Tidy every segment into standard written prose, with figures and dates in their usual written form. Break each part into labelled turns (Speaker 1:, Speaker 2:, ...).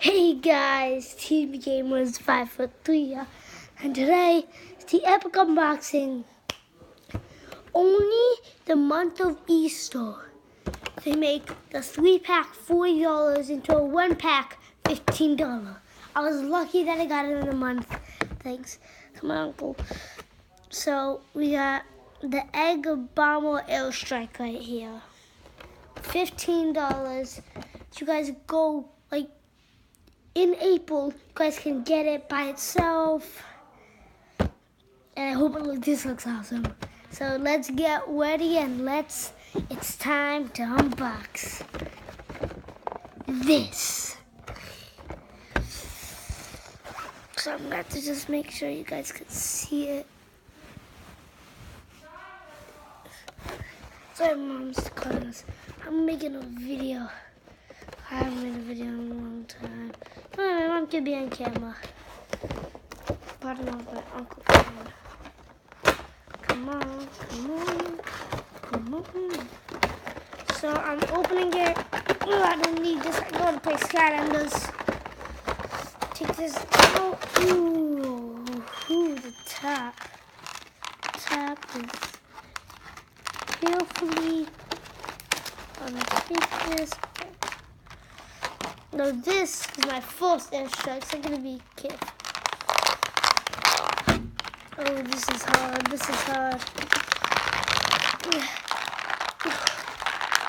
Speaker 1: Hey guys, Team Gamers 5 for 3 and today is the epic unboxing. Only the month of Easter, they make the 3-pack $40 into a 1-pack $15. I was lucky that I got it in a month. Thanks. Come on, Uncle. So we got the Egg Bomber Airstrike right here. $15. You guys go in April, you guys can get it by itself. And I hope this looks awesome. So let's get ready and it's time to unbox this. So I'm going to have to just make sure you guys can see it. Sorry, Mom's calling us. I'm making a video. I haven't made a video in a long time. Oh, my mom could be on camera. Pardon my uncle. Come on. So I'm opening it. Oh, I don't need this. I go to play Skylanders. Take this out. Ooh, the top. Top is carefully. Take this. No, this is my first airstrike, so I'm going to be careful. Oh, this is hard.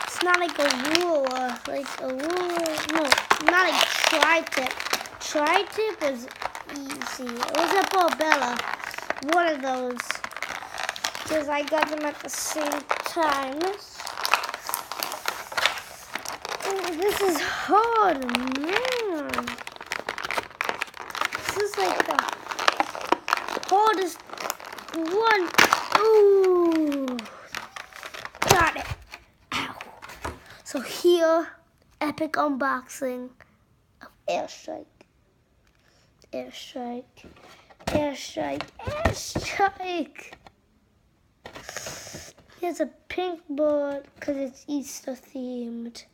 Speaker 1: It's not like a ruler. No, not like tri-tip. Tri-tip was easy. It was a Barbella. One of those. Because I got them at the same time. This is hard, man. This is like the hardest one. Ooh. Got it. Ow. So here, epic unboxing of Airstrike. Here's a pink bird because it's Easter themed.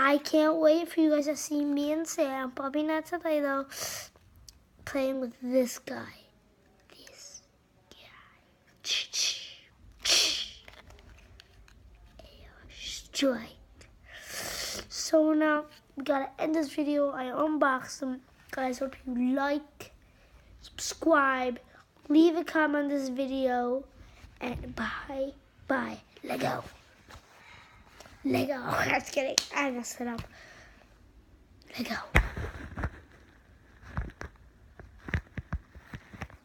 Speaker 1: I can't wait for you guys to see me and Sam, probably not today though, playing with this guy. Airstrike. So now, we gotta end this video. I unboxed them. Guys, hope you like, subscribe, leave a comment on this video, and bye. Lego. I'm just kidding. I messed it up. Lego.